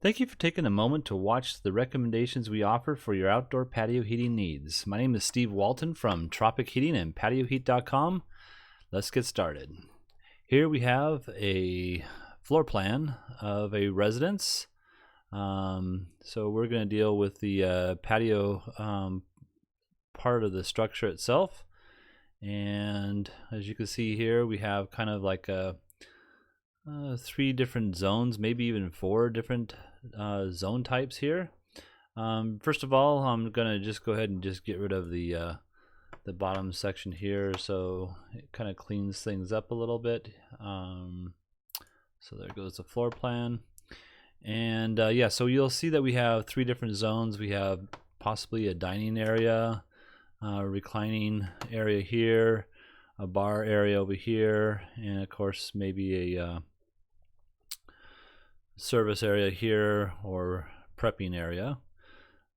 Thank you for taking a moment to watch the recommendations we offer for your outdoor patio heating needs. My name is Steve Walton from Tropic Heating and PatioHeat.com. Let's get started. Here we have a floor plan of a residence. So we're going to deal with the patio part of the structure itself. And as you can see here, we have kind of like a 3 different zones, maybe even 4 different zone types here. First of all, I'm gonna just go ahead and just get rid of the bottom section here, so it kind of cleans things up a little bit. So there goes the floor plan, and yeah, so you'll see that we have 3 different zones. We have possibly a dining area, reclining area here, a bar area over here, and of course maybe a service area here or prepping area.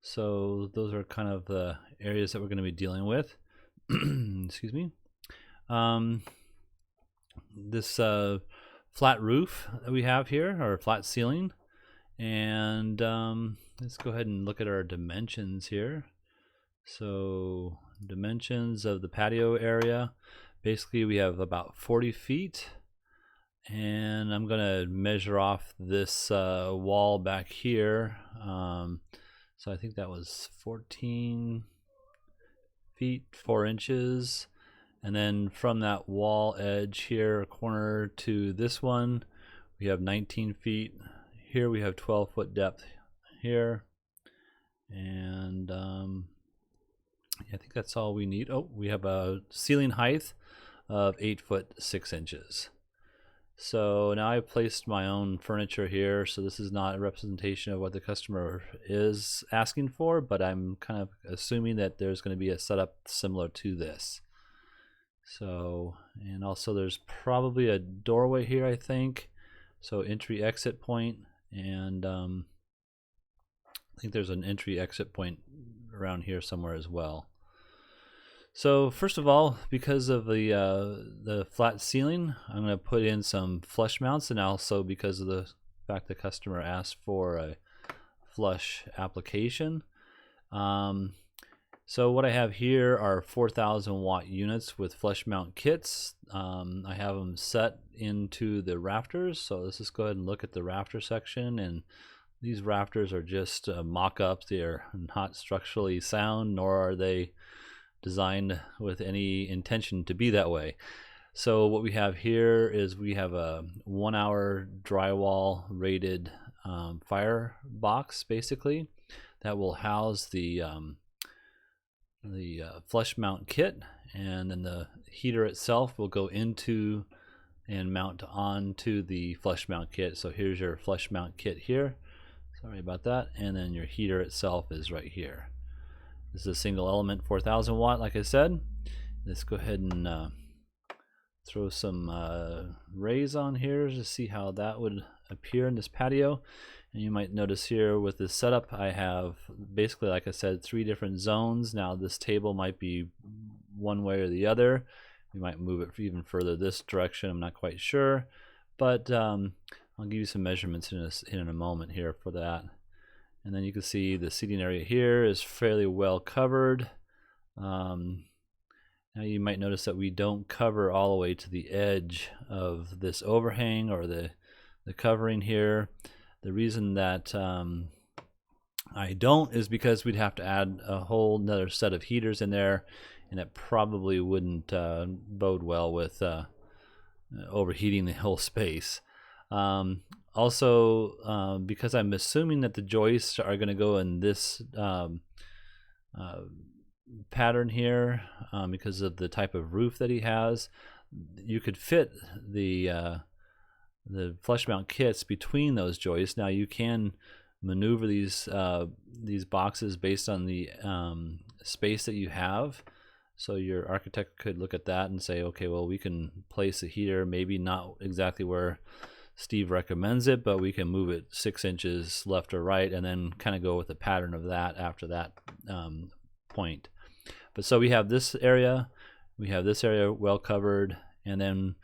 So those are kind of the areas that we're going to be dealing with. Excuse me. This flat roof that we have here, or flat ceiling, and let's go ahead and look at our dimensions here. So dimensions of the patio area, basically we have about 40 feet, and I'm gonna measure off this wall back here. So I think that was 14 feet 4 inches, and then from that wall edge here, corner to this one, we have 19 feet. Here we have 12-foot depth here, and I think that's all we need. Oh, we have a ceiling height of 8 foot 6 inches. So now I've placed my own furniture here, so this is not a representation of what the customer is asking for, but I'm kind of assuming that there's going to be a setup similar to this. So, and also there's probably a doorway here, I think. So entry exit point, and I think there's an entry exit point around here somewhere as well. So first of all, because of the flat ceiling, I'm going to put in some flush mounts, and also because of the fact the customer asked for a flush application. So what I have here are 4,000 watt units with flush mount kits. I have them set into the rafters. So let's just go ahead and look at the rafter section, and these rafters are just mock-ups. They're not structurally sound, nor are they designed with any intention to be that way. So what we have here is we have a 1-hour drywall rated fire box, basically, that will house the flush mount kit, and then the heater itself will go into and mount onto the flush mount kit. So here's your flush mount kit here, sorry about that, and then your heater itself is right here. This is a single element 4,000 watt, like I said. Let's go ahead and throw some rays on here to see how that would appear in this patio. And you might notice here with this setup, I have basically, like I said, 3 different zones. Now this table might be one way or the other. We might move it even further this direction, I'm not quite sure. But I'll give you some measurements in a moment here for that. And then you can see the seating area here is fairly well covered. Now you might notice that we don't cover all the way to the edge of this overhang or the covering here. The reason that I don't is because we'd have to add a whole another set of heaters in there, and it probably wouldn't bode well with overheating the whole space. Also, because I'm assuming that the joists are going to go in this pattern here, because of the type of roof that he has, you could fit the flush mount kits between those joists. Now you can maneuver these boxes based on the space that you have. So your architect could look at that and say, okay, well, we can place a heater, maybe not exactly where Steve recommends it, but we can move it 6 inches left or right, and then kind of go with the pattern of that after that point. But so we have this area well covered, and then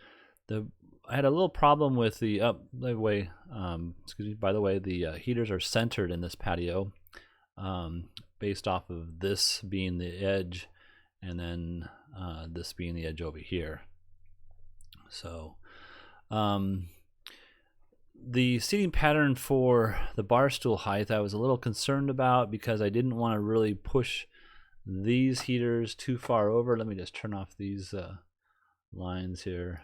I had a little problem with the by the way, the heaters are centered in this patio, based off of this being the edge, and then this being the edge over here. So the seating pattern for the bar stool height I was a little concerned about, because I didn't want to really push these heaters too far over. Let me just turn off these lines here.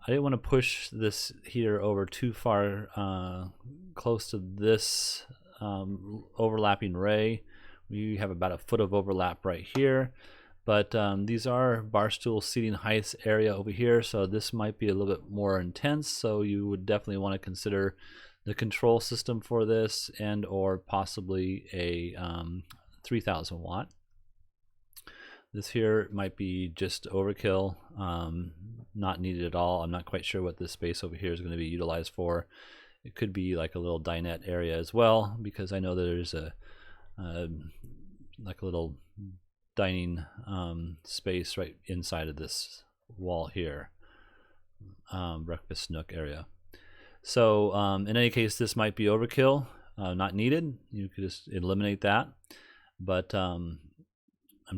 I didn't want to push this heater over too far close to this overlapping ray. We have about a foot of overlap right here, but these are bar stool seating heights area over here, so this might be a little bit more intense, so you would definitely want to consider the control system for this, and or possibly a 3000 watt. This here might be just overkill, not needed at all. I'm not quite sure what this space over here is going to be utilized for. It could be like a little dinette area as well, because I know there's a like a little dining space right inside of this wall here, breakfast nook area. So in any case, this might be overkill, not needed. You could just eliminate that. But I'm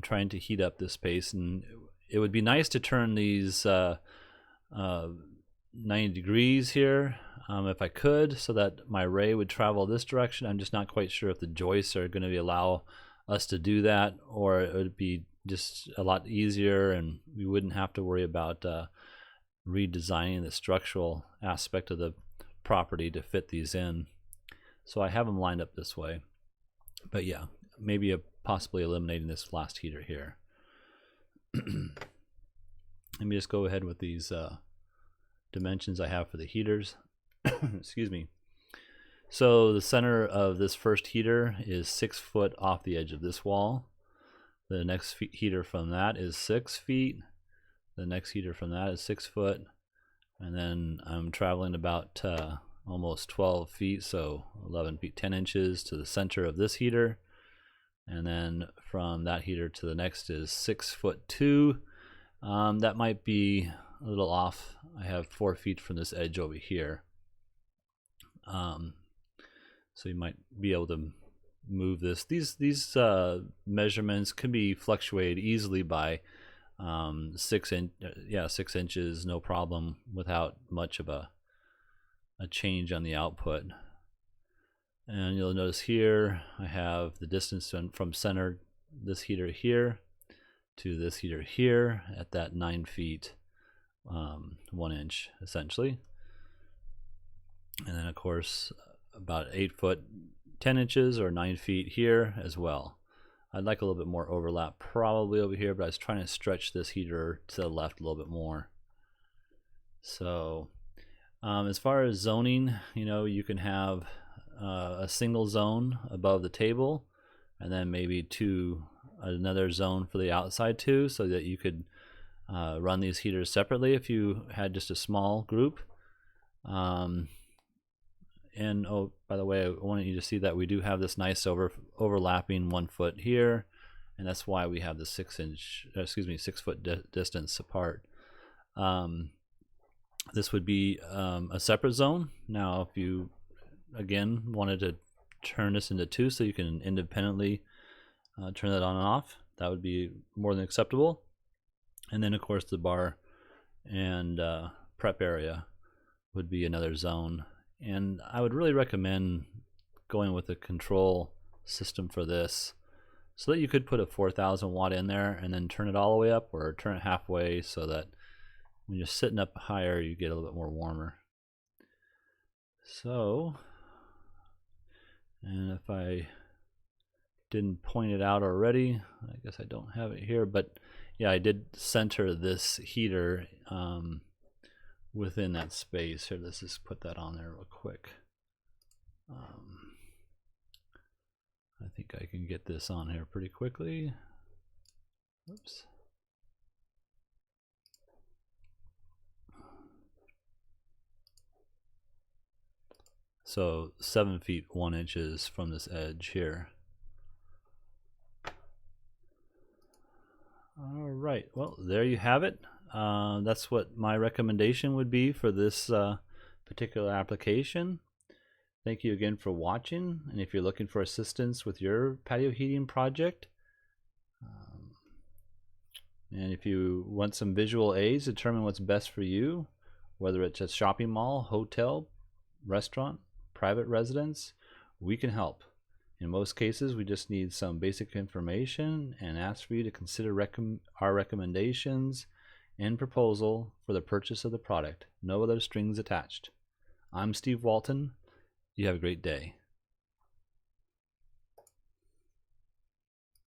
trying to heat up this space, and it would be nice to turn these 90 degrees here if I could, so that my ray would travel this direction. I'm just not quite sure if the joists are going to allow us to do that, or it would be just a lot easier and we wouldn't have to worry about redesigning the structural aspect of the property to fit these in. So I have them lined up this way. But yeah, maybe possibly eliminating this last heater here. Let me just go ahead with these dimensions I have for the heaters. Excuse me. So the center of this first heater is 6 foot off the edge of this wall. The next heater from that is 6 feet. The next heater from that is 6 foot. And then I'm traveling about almost 12 feet, so 11 feet 10 inches to the center of this heater. And then from that heater to the next is 6 foot 2. That might be a little off. I have 4 feet from this edge over here. So you might be able to move this. These measurements can be fluctuated easily by 6 inches, no problem, without much of a change on the output. And you'll notice here I have the distance from center, this heater here, to this heater here at that 9 feet 1 inch essentially. And then of course about 8 foot 10 inches or 9 feet here as well. I'd like a little bit more overlap probably over here, but I was trying to stretch this heater to the left a little bit more. So as far as zoning, you can have a single zone above the table, and then maybe another zone for the outside too, so that you could run these heaters separately if you had just a small group. And oh, by the way, I wanted you to see that we do have this nice overlapping 1 foot here, and that's why we have the 6 foot distance apart. This would be a separate zone. Now, if you again wanted to turn this into 2 so you can independently turn that on and off, that would be more than acceptable. And then of course the bar and prep area would be another zone. And I would really recommend going with a control system for this, so that you could put a 4000 watt in there and then turn it all the way up, or turn it halfway, so that when you're sitting up higher you get a little bit more warmer. So, and if I didn't point it out already, I guess I don't have it here, but yeah, I did center this heater within that space. Here, let's just put that on there real quick. I think I can get this on here pretty quickly. Oops. So 7 feet 1 inches from this edge here. All right, well, there you have it. that's what my recommendation would be for this particular application. Thank you again for watching, and if you're looking for assistance with your patio heating project, and if you want some visual aids to determine what's best for you, whether it's a shopping mall, hotel, restaurant, private residence, we can help. In most cases, we just need some basic information and ask for you to consider our recommendations and proposal for the purchase of the product. No other strings attached. I'm Steve Walton. You have a great day.